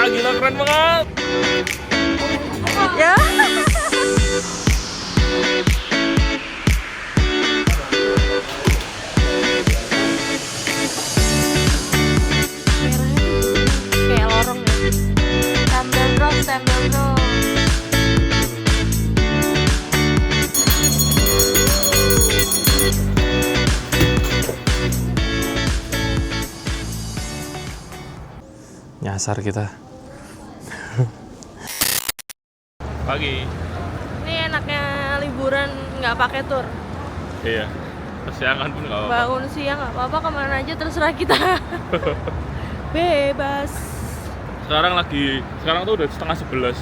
gila keren banget. Ya. Kayak lorong ya. Stempel bro, stempel bro. Nyasar kita. Pagi. Ini enaknya liburan nggak pakai tur. Iya. Kesiangan pun nggak apa-apa. Bangun siang nggak apa-apa, kemana aja terserah kita. Bebas. Sekarang tuh udah 10:30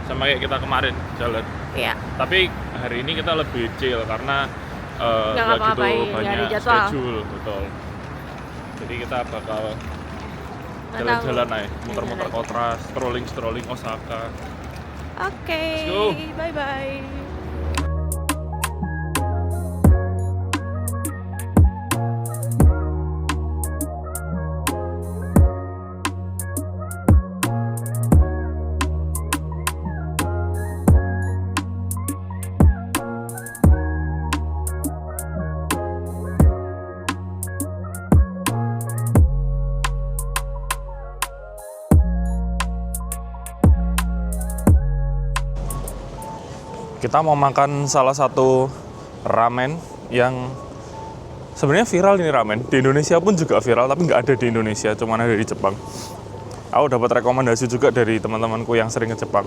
sama kayak kita kemarin jalan. Iya. Tapi hari ini kita lebih chill karena Nggak nggak gitu ngapa-ngapain, nggak ada banyak jadwal. schedule, betul. Jadi kita bakal Nggak jalan-jalan tahu. aja, muter-muter kota, strolling Osaka. Oke. Let's go. Bye bye. Kita mau makan salah satu ramen yang sebenarnya viral ini ramen. Di Indonesia pun juga viral, tapi nggak ada di Indonesia, cuma ada di Jepang. Aku dapat rekomendasi juga dari teman-temanku yang sering ke Jepang.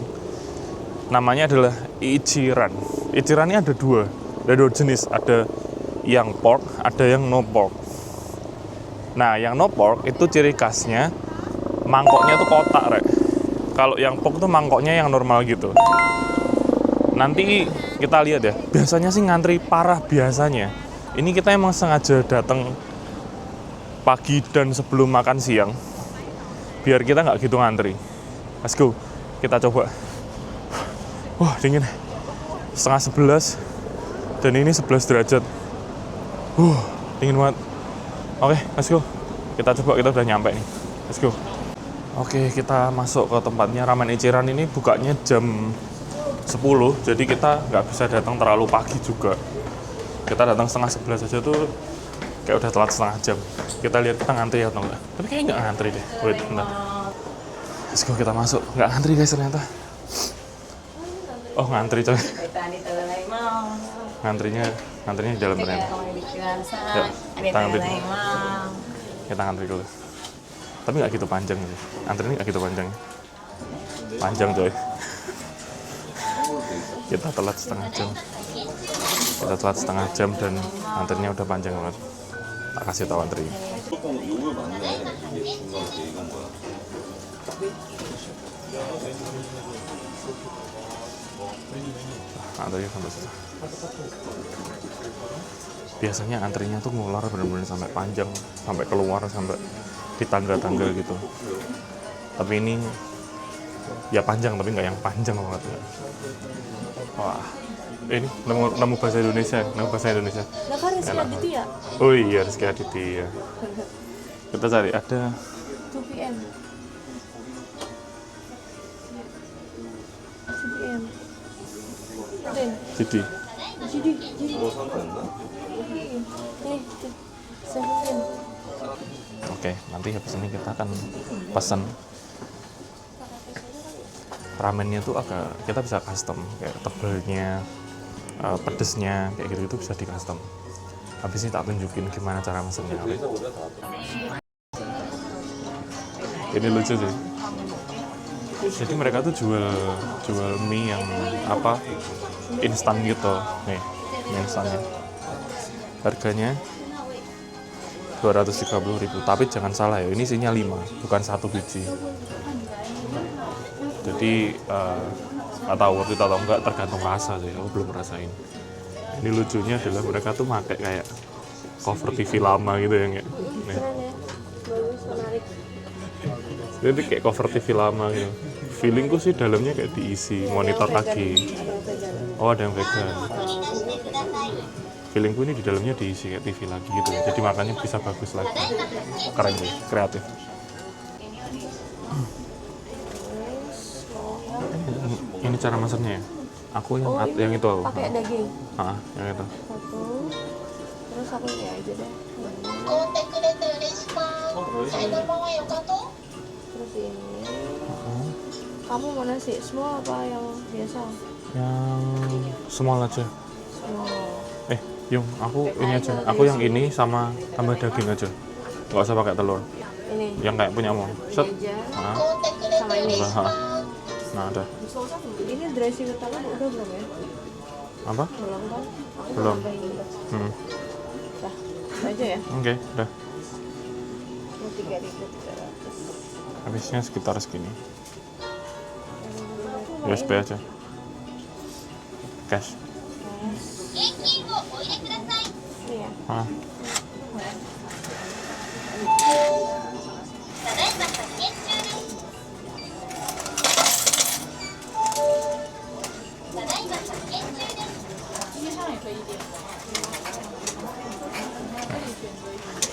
Namanya adalah Ichiran. Ichiran ini ada dua jenis. Ada yang pork, ada yang no pork. Nah, yang no pork itu ciri khasnya mangkoknya tuh kotak, Rek. Kalau yang pork tuh mangkoknya yang normal gitu. Nanti kita lihat ya, biasanya sih ngantri parah biasanya. Ini kita emang sengaja datang pagi dan sebelum makan siang, biar kita nggak gitu ngantri. Let's go, kita coba. Wah, dingin. 10:30, dan ini 11 derajat. Dingin banget. Oke, let's go. Kita coba, kita udah nyampe nih. Let's go. Oke, kita masuk ke tempatnya. Ramen Ichiran ini bukanya jam 10, jadi kita nggak bisa datang terlalu pagi juga. Kita datang 10:30 aja tuh kayak udah telat setengah jam. Kita lihat kita ngantri atau enggak. Tapi kayaknya nggak ngantri deh. Wait, bentar. Let's go, kita masuk. Nggak ngantri guys ternyata. Oh, ngantri coy. Ngantrinya di dalam ternyata. Yuk, kita ngantri. Kita ngantri dulu. Tapi nggak gitu panjang sih. Antrinya nggak gitu panjang. Panjang coy. Kita telat setengah jam dan antrinya udah panjang banget. Tak kasih tahu antrinya. Antrinya sampai susah. Biasanya antrinya tuh ngular bener-bener sampai panjang, sampai keluar, sampai di tangga-tangga gitu. Tapi ini ya panjang, tapi nggak yang panjang banget ya. Wah, ini nemu bahasa Indonesia. Nah, kan Rizky Aditya. Oh iya, Rizky Aditya. Kita cari, ada 2 PM. 2 PM. Jadi. Nih, 7. Oke, nanti habis ini kita akan pesan. Ramennya tuh kita bisa custom, kayak tebalnya, pedesnya, kayak gitu bisa di custom. Habis ini tak tunjukin gimana cara mesennya. Ini lucu sih. Jadi mereka tuh jual mie yang instan gitu. Nih, mie instannya. Harganya 230.000. Tapi jangan salah ya, ini isinya 5, bukan 1 biji. Jadi nggak tahu worth it atau enggak, tergantung rasa sih. Aku belum rasain. Ini lucunya adalah mereka tuh pakai kayak cover TV lama gitu yang kayak. Nih. Jadi kayak cover TV lama gitu. Feelingku sih dalamnya kayak diisi monitor lagi. Oh, ada yang vegan. Feelingku ini di dalamnya diisi kayak TV lagi gitu. Jadi makannya bisa bagus lagi. Keren sih, kreatif. Ini cara masannya ya? Aku yang Oh, yang itu aku. pakai daging. Yang itu. Satu. Terus aku ini aja deh. Terus ini. Kamu mau nasi semua apa yang biasa? Yang small aja. Semua. Yung, aku ini aja. Aku yang ini sama tambah daging aja. Nggak usah pakai telur. Ini. Yang kayak punyamu. Set. Ini aja. Nah, Sama ini. nah ada. Ini dressing utama udah belum ya? Apa? Belum kan? Aku Belum. nambahin dulu. Dah, itu aja ya. Oke, udah. Ini 3.300. Habisnya sekitar segini. USB aja. Cash. Ini ya. Ah.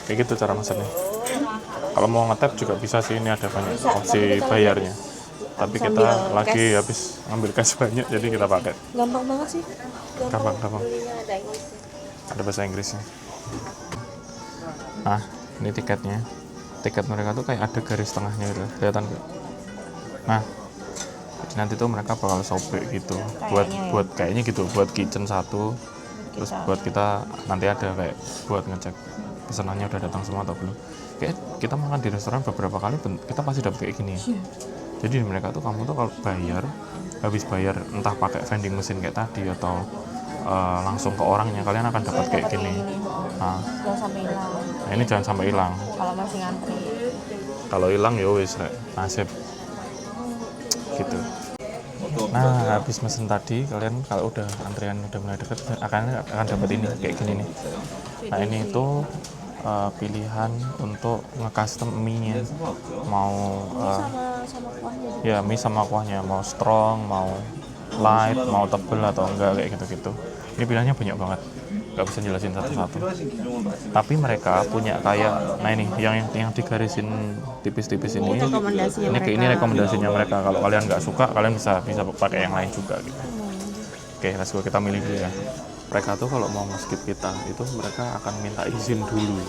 Kayak gitu cara masaknya. Kalau mau ngetap juga bisa sih, ini ada banyak opsi bayarnya. Tapi kita lagi habis ambil cash banyak, jadi kita pakai. Gampang banget sih. Gampang. Belinya ada Inggrisnya. Ada bahasa Inggrisnya. Nah, ini tiketnya. Tiket mereka tuh kayak ada garis tengahnya gitu, kelihatan nggak? Nah, jadi nanti tuh mereka bakal sobek gitu, buat kayaknya gitu, buat kitchen satu, terus buat kita nanti ada kayak buat ngecek pesanannya udah datang semua atau belum. Kayak kita makan di restoran beberapa kali, kita pasti dapet kayak gini. Jadi mereka tuh kamu tuh kalau bayar, habis bayar entah pakai vending machine kayak tadi atau langsung ke orangnya, kalian akan dapat kayak gini. Nah, Jangan sampai hilang. nah, ini jangan sampai hilang. Kalau masih ngantri. Kalau hilang ya wis nasib gitu. Nah, habis mesen tadi, kalian kalau udah antrian udah mulai deket akan dapat ini kayak gini nih. Nah, ini itu pilihan untuk nge-custom mie-nya. Mau Sama kuahnya juga. ya mie sama kuahnya, mau strong, mau light, mau tebel atau enggak kayak gitu-gitu. Ini pilihannya banyak banget, nggak bisa jelasin satu-satu. Tapi mereka punya kayak, nah ini yang digarisin tipis-tipis ini. Ini rekomendasinya mereka. Kalau kalian nggak suka, kalian bisa pakai yang lain juga gitu. Oke, let's go, kita milih dulu ya. Mereka tuh kalau mau nge-skip kita, itu mereka akan minta izin dulu.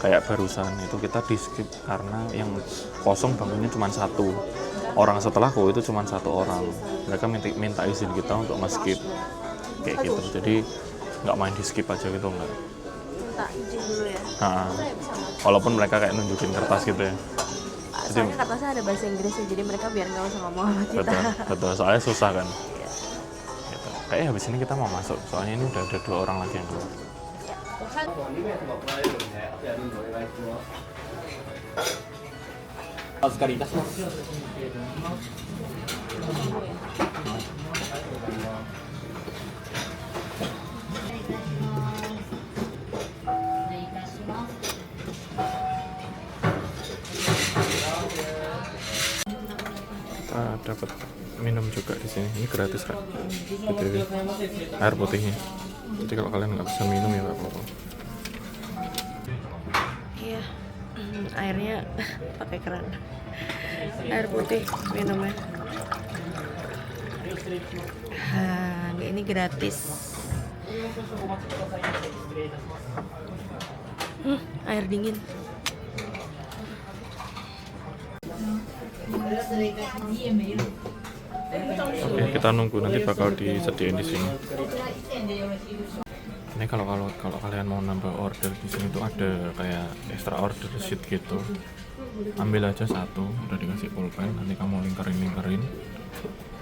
Kayak barusan itu kita di-skip karena yang kosong bangkunya cuma satu. Orang setelahku itu cuma satu orang. Mereka minta izin kita untuk nge-skip. Kayak gitu. Jadi nggak main di-skip aja gitu, enggak. Minta izin dulu ya. Nah, walaupun mereka kayak nunjukin kertas gitu ya. Soalnya kertasnya ada bahasa Inggrisnya, jadi mereka biar nggak usah ngomong sama kita. Betul, soalnya susah kan. Gitu. Kayaknya habis ini kita mau masuk, soalnya ini udah ada 2 orang lagi yang keluar. Kita dapat minum juga di sini. Ini gratis kan? BTW. Air putihnya. Jadi kalau kalian nggak bisa minum ya nggak apa-apa. Iya, airnya pakai keran. Air putih minumnya. Ini gratis. Air dingin. Oke, kita nunggu nanti bakal disediain di sini. Ini kalau kalian mau nambah order di sini tuh ada kayak extra order sheet gitu. Ambil aja satu, udah dikasih pulpen, nanti kamu lingkarin.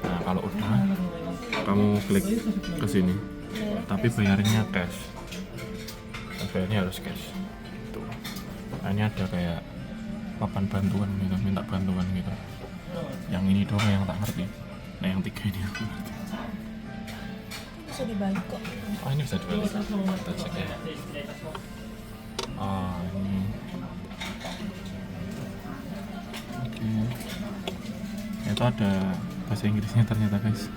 Nah, kalau udah kamu klik ke sini. Tapi bayarnya cash. Bayarnya harus cash. Tuh. Nah, ini ada kayak papan bantuan gitu, minta bantuan gitu. Yang ini doang yang tak ngerti. Nah, yang 3 ini aku ngerti. Bisa dibalik kok. Oh, ini bisa dibalik. Kita cek ya. Oh, ini. Oke. Itu ada bahasa Inggrisnya ternyata, guys.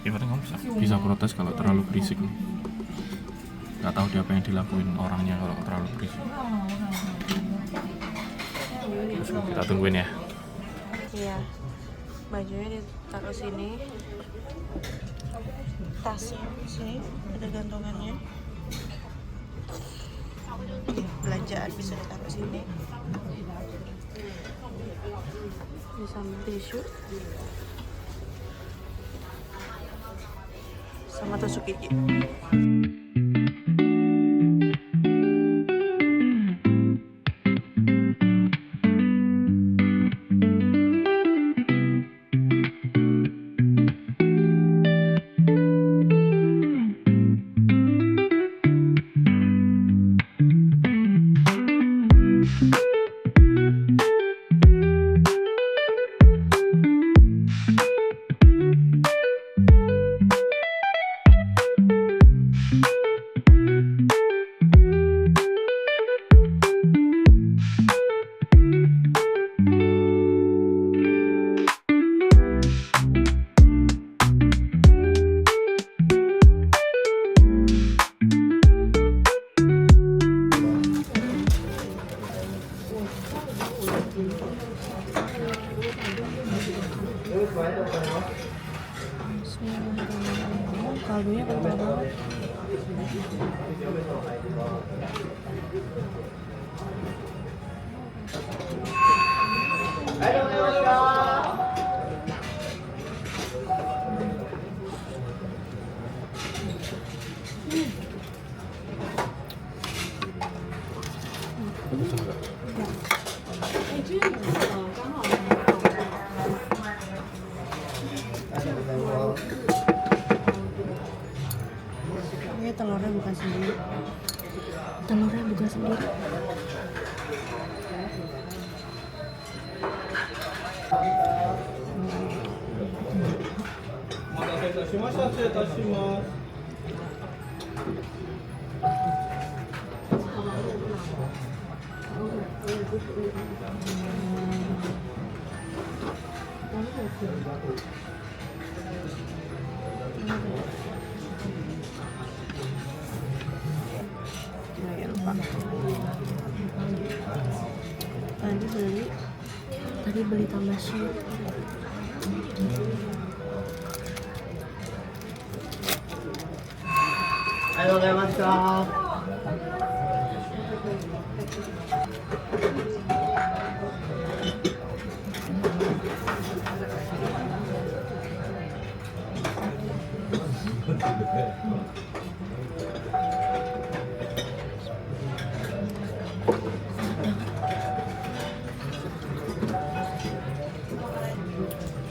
Ibaratnya kamu bisa protes kalau terlalu berisik. Nggak tahu dia apa yang dilakuin orangnya kalau terlalu berisik. Kita tungguin ya. Iya, bajunya ditaruh sini, tasnya sini ada gantungannya. Belanjaan bisa ditaruh sini. Ini sama tisu, sama tusuk gigi. Kaldunya kental banget. Ini telurnya bukan sendiri. Telurnya bukan sendiri. Tadi beli tambah shoot. Ayo lewat kau.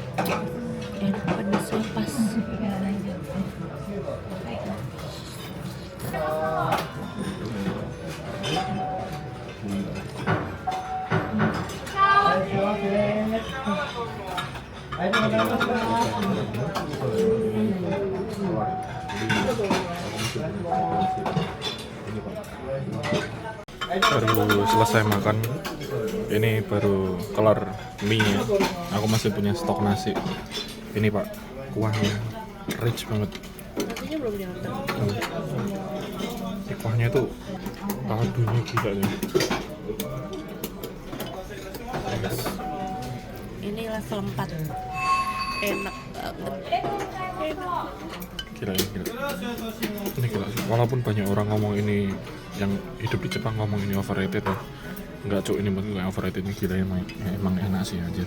Enak, pedasnya pas. Baru selesai makan. Ini baru kelar mie nya. Aku masih punya stok nasi. Ini Pak, kuahnya rich banget. Nasinya belum diantar. Kuahnya itu kaldunya gila nih. Ini level 4. Enak banget. Gila ya, gila. Ini gila sih. Walaupun banyak orang ngomong ini, yang hidup di Jepang ngomong ini overrated ya. Enggak cuk, ini bukan overrated, ini gila emang enak sih aja.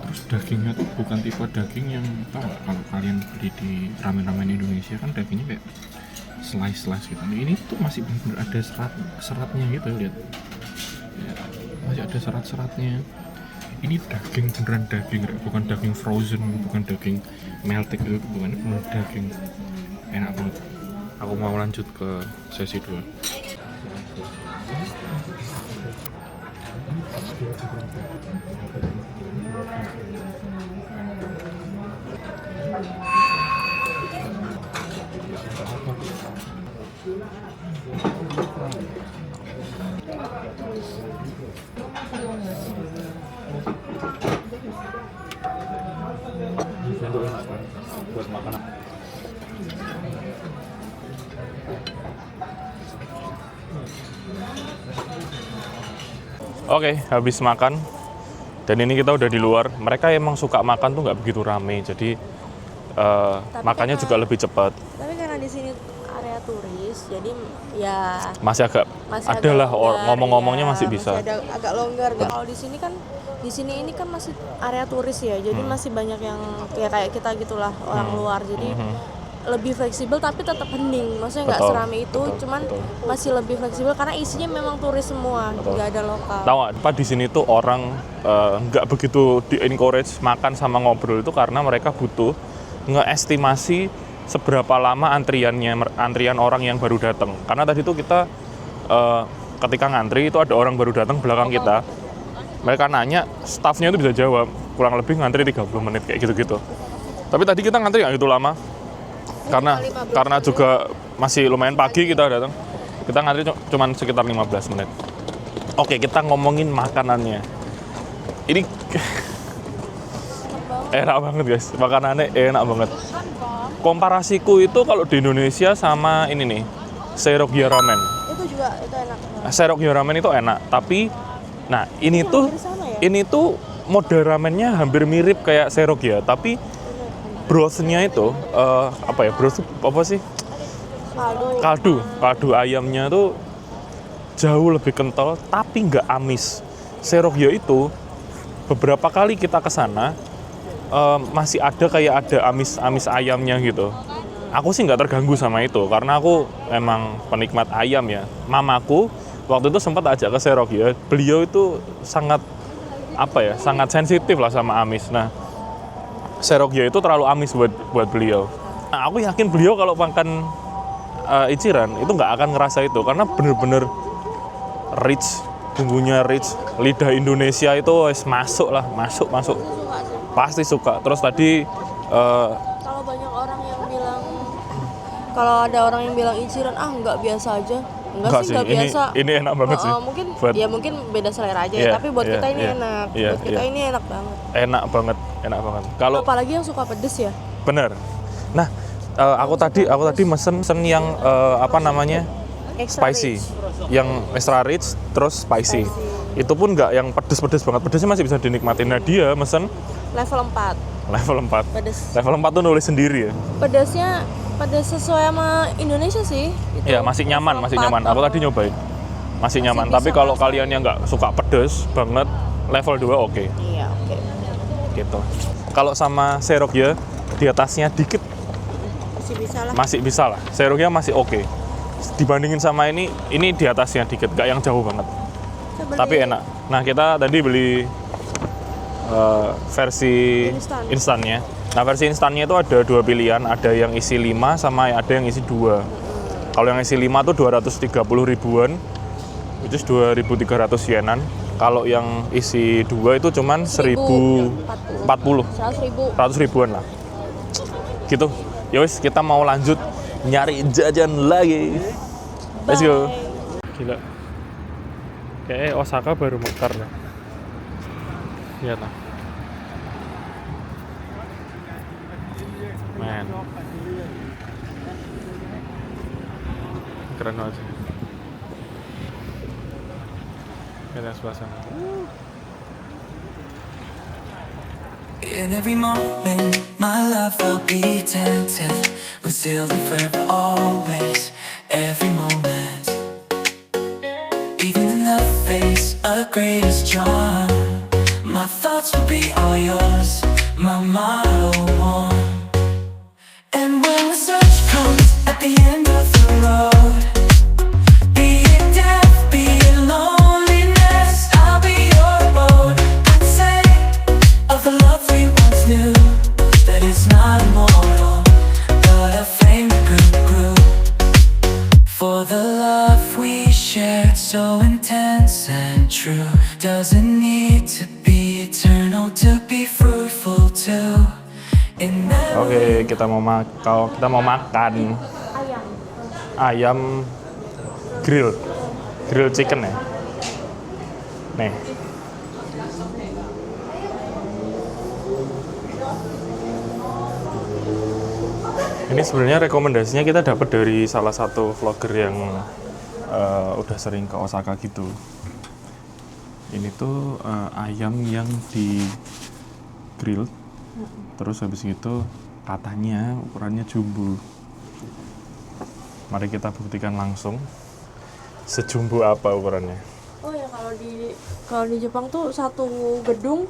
Terus dagingnya tuh bukan tipe daging yang, tau gak, kalau kalian beli di ramen-ramen Indonesia kan dagingnya kayak slice gitu. Ini tuh masih bener-bener ada seratnya gitu, lihat ya, masih ada serat-seratnya. Ini daging beneran daging, bukan daging frozen, bukan daging melted gitu, bukan, bener daging. Enak banget. Aku mau lanjut ke sesi 2. Buat makanan. Oke, habis makan. Dan ini kita udah di luar. Mereka emang suka makan tuh nggak begitu rame. Jadi makannya juga lebih cepat. Tapi karena di sini area turis, jadi ya Masih agak masih ada lah longgar, ngomong-ngomongnya ya, masih bisa. Masih ada agak longgar. Kalau di sini kan, di sini ini kan masih area turis ya, jadi masih banyak yang kayak kita gitulah orang luar. Jadi lebih fleksibel tapi tetap hening. Maksudnya nggak Betul, serame itu, betul, cuman betul. masih lebih fleksibel karena isinya memang turis semua, nggak ada lokal. Tahu nggak, Pak, di sini tuh orang nggak begitu di encourage makan sama ngobrol itu karena mereka butuh ngeestimasi seberapa lama antrian orang yang baru datang. Karena tadi tuh kita ketika ngantri itu ada orang baru datang belakang kita. Mereka nanya, staffnya itu bisa jawab kurang lebih ngantri 30 menit kayak gitu-gitu. Tapi tadi kita ngantri nggak gitu lama. Karena juga masih lumayan pagi kita datang. Kita ngantri cuma sekitar 15 menit. Oke, kita ngomongin makanannya. Ini enak banget guys, makanannya enak banget. Komparasiku itu kalau di Indonesia sama ini nih, Seirogya Ramen. Itu enak. Seirogya Ramen itu enak, tapi nah ini tuh hampir sama ya? ini tuh model ramennya hampir mirip kayak Seirogya, tapi brothnya itu apa ya, broth apa sih? Kaldu ayamnya tuh jauh lebih kental tapi nggak amis. Seirogya itu beberapa kali kita ke sana masih ada amis ayamnya gitu. Aku sih nggak terganggu sama itu karena aku emang penikmat ayam ya. Mamaku waktu itu sempat ajak ke Seirogya. Beliau itu sangat sensitif lah sama amis. Nah, Seirogya itu terlalu amis buat beliau. Nah, aku yakin beliau kalau makan Ichiran itu nggak akan ngerasa itu karena bener-bener rich, bumbunya rich, lidah Indonesia itu masuk. Pasti suka. Terus tadi Kalau banyak orang yang bilang, kalau ada orang yang bilang Ichiran nggak biasa aja. Enggak sih, nggak biasa. Ini enak banget sih. Mungkin beda selera aja ya, tapi buat kita ini enak. Buat kita ini enak banget. Enak banget. Kalau apalagi yang suka pedes ya. Bener. Nah, aku tadi mesen yang Extra spicy, rich. yang extra rich, terus spicy. Itu pun nggak yang pedes banget. Pedesnya masih bisa dinikmatin. Nah, dia mesen Level 4. level 4. Pedes. Level 4 tuh nulis sendiri ya. Pedesnya pedes sesuai sama Indonesia sih. Iya, masih nyaman. Aku tadi nyobain. Masih nyaman. bisa Tapi kalau masuk. kalian yang nggak suka pedes banget, level 2 oke. Iya, oke. Gitu. Kalau sama Seirogya di atasnya dikit masih bisa lah. Seirogya masih oke. Dibandingin sama ini di atasnya dikit, nggak yang jauh banget. Tapi enak. Nah, kita tadi beli versi instannya. Nah, versi instannya itu ada 2 pilihan, ada yang isi 5 sama ada yang isi 2. Kalau yang isi 5 tuh 230 ribuan, itu 2.300 yenan. Kalau yang isi 2 itu cuman 1.040. 100 ribuan lah. Gitu. Ya wis, kita mau lanjut nyari jajan lagi. Let's go. Gila. Kayaknya Osaka baru mekar lah. Lihat lah. Men. Keren banget sih. Lihat yang sebelah sana. In every moment, my love will be tempted. We're still forever, always, every moment. Even in the face of greatest charm, my thoughts will be all yours, my motto one. And when the search comes at the end of the road, be it death, be it loneliness, I'll be your boat. I'd say of the love we once knew, that it's not immortal, but a flame that grew. For the love we shared, so intense and true, doesn't need to be eternal to be fruitful too. Oke, kita mau makan ayam grill chicken ya. Nih. Ini sebenarnya rekomendasinya kita dapat dari salah satu vlogger yang udah sering ke Osaka gitu. Ini tuh ayam yang di grill. Terus habis itu katanya ukurannya jumbo. Mari kita buktikan langsung sejumbo apa ukurannya. Oh ya, kalau di Jepang tuh satu gedung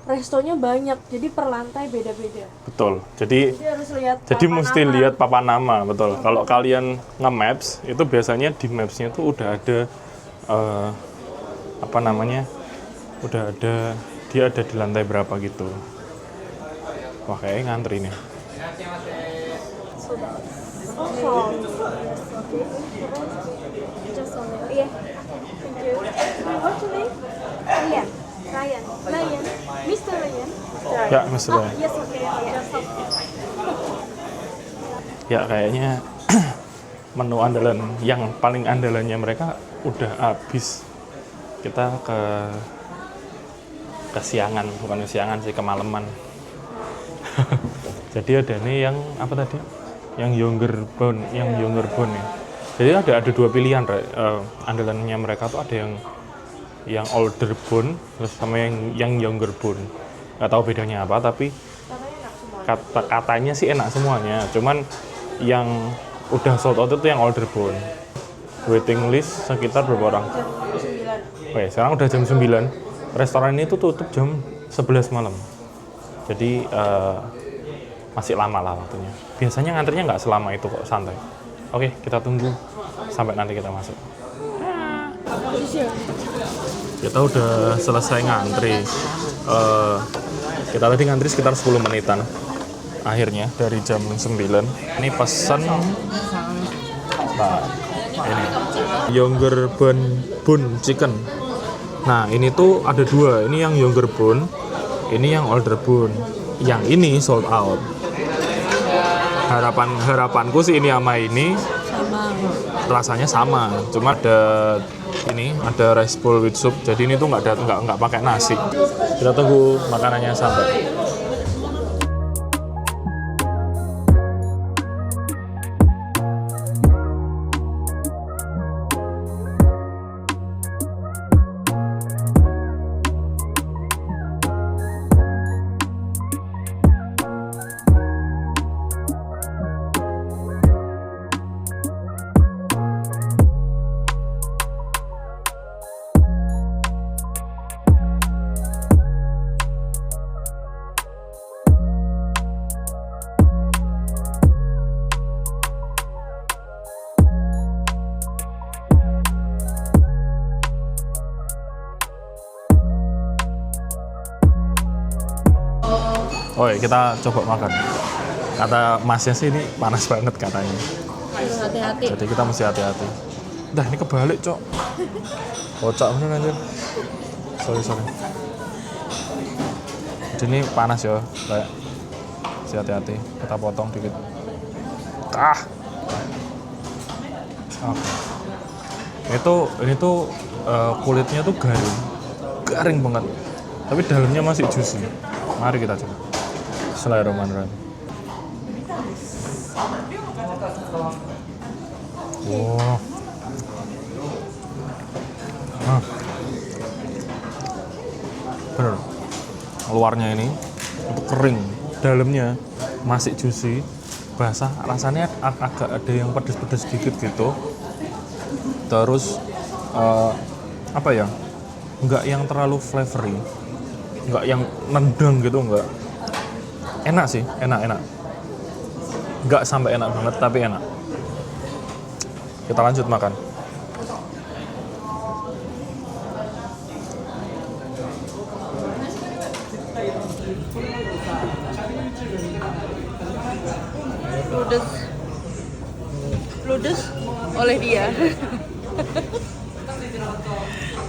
restonya banyak, jadi per lantai beda-beda. Betul. Jadi harus lihat mesti lihat papan nama, betul. Kalau kalian nge-maps, itu biasanya di maps-nya tuh udah ada udah ada dia ada di lantai berapa gitu. Wah, kayaknya ngantri nih. Iya. Thank you. What's your name? Ryan. Ryan. Mr. Ryan. Ya, Mr. Ryan. Yes, okay. Ya, kayaknya menu andalan yang paling andalannya mereka udah habis. Kita kesiangan, bukan kesiangan sih, kemalaman. Jadi ada nih yang apa tadi? Yang younger bone ya. Jadi ada dua pilihan, andalannya mereka tuh ada yang older bone terus sama yang younger bone. Nggak tahu bedanya apa, tapi katanya sih enak semuanya. Cuman yang udah sold out itu yang older bone. Waiting list sekitar berapa orang? Jam 9. Oke, sekarang udah jam 9. Restoran ini tuh tutup jam 11 malam. Jadi masih lama lah waktunya. Biasanya ngantrinya nggak selama itu kok, santai. Oke, kita tunggu sampai nanti kita masuk. Kita udah selesai ngantri. Kita tadi ngantri sekitar 10 menitan. Akhirnya dari jam 9. Ini pesan. Nah, ini younger bone chicken. Nah, ini tuh ada dua. Ini yang younger bone, ini yang older bone. Yang ini sold out. Harapanku sih ini sama ini Sama. rasanya sama, cuma ada rice bowl with soup. Jadi ini tuh nggak pakai nasi. Kita tunggu makanannya sampai. Oh ya, kita coba makan. Kata masnya sih ini panas banget katanya. Harus hati-hati. Jadi kita mesti hati-hati. Dah, ini kebalik, Cok. Kocak bener anjir. Sorry. Jadi ini panas ya, kayak. Mesti hati-hati. Kita potong dikit. Oke. Ini tuh kulitnya tuh garing banget. Tapi dalamnya masih juicy. Mari kita coba. Bismillahirrahmanirrahim. Wow. Bener. Luarnya ini itu kering, dalamnya masih juicy, basah. Rasanya agak ada yang pedes-pedes sedikit gitu. Terus apa ya? Nggak yang terlalu flavory, nggak yang nendang gitu, nggak. Enak sih, enak. Nggak sampai enak banget, tapi enak. Kita lanjut makan. Ludes oleh dia.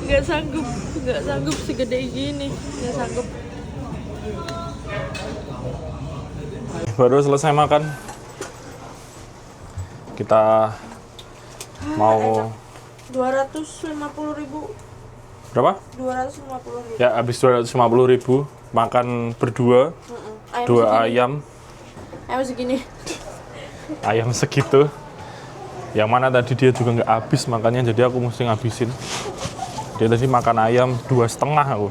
Nggak sanggup segede gini, nggak sanggup. Baru selesai makan, kita mau 250.000. berapa? 250.000. Ya, habis 250.000 makan berdua, dua ayam segini. ayam segitu. Yang mana tadi dia juga nggak habis makannya, jadi aku mesti ngabisin. Dia tadi makan ayam 2,5 aku.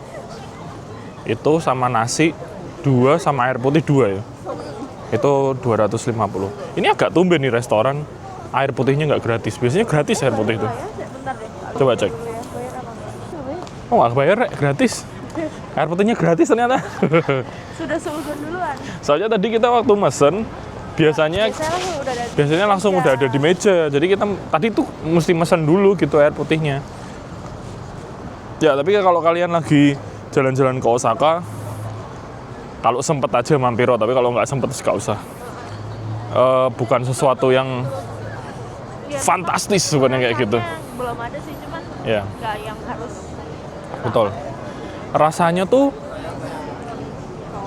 Itu sama nasi 2 sama air putih 2 ya. Itu 250. Ini agak tumben nih restoran air putihnya nggak gratis. Biasanya gratis air putih itu. Coba cek. Oh nggak bayar, Rek. Gratis. Air putihnya gratis ternyata. Sudah seuzon duluan. Soalnya tadi kita waktu mesen, biasanya langsung udah ada di meja. Jadi kita tadi tuh mesti mesen dulu gitu air putihnya. Ya tapi kalau kalian lagi jalan-jalan ke Osaka, kalau sempet aja mampir, tapi kalau nggak sempet nggak usah. Bukan sesuatu yang fantastis sebenarnya kayak gitu. Belum ada sih, cuman Ya, nggak yang harus. betul. Rasanya tuh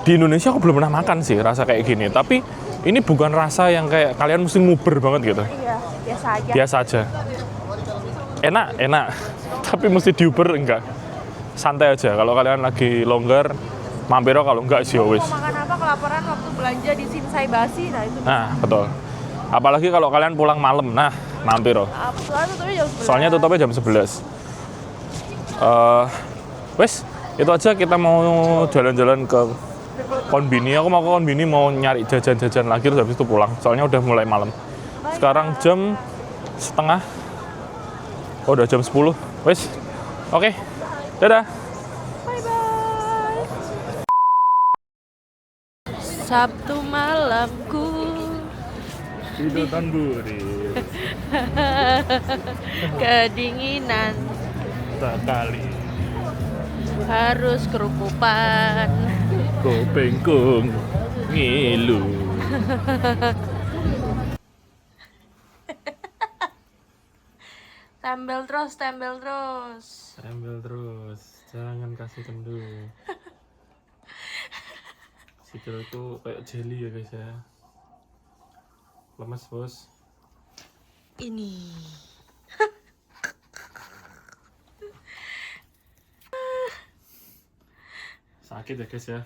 di Indonesia aku belum pernah makan sih rasa kayak gini. Tapi ini bukan rasa yang kayak kalian mesti nguber banget gitu. Iya, biasa aja. Biasa aja. Enak. Tapi mesti diuber enggak. Santai aja. Kalau kalian lagi longgar, mampir kalau enggak sih wis. Mau makan apa kelaparan waktu belanja di Shinsai Bashi, nah itu. Nah, betul. Apalagi kalau kalian pulang malam. Nah, mampir. Soalnya tutupnya jam 11. Soalnya tutupnya jam 11. Wes, itu aja kita mau jalan-jalan ke Konbini. Aku mau ke Konbini mau nyari jajan-jajan lagi terus habis itu pulang. Soalnya udah mulai malam. Sekarang jam setengah. Oh, udah jam 10. Wes. Oke. Dadah. Bye-bye. Sabtu malamku Itu tanburi. kedinginan, Sekali. harus kerukupan. Kopengkung ngilu. Tembel terus, tembel terus. Ambil terus, jangan kasih kendu. Sikil itu kayak jelly ya guys ya. Lemes bos. Ini. Sakit ya guys ya.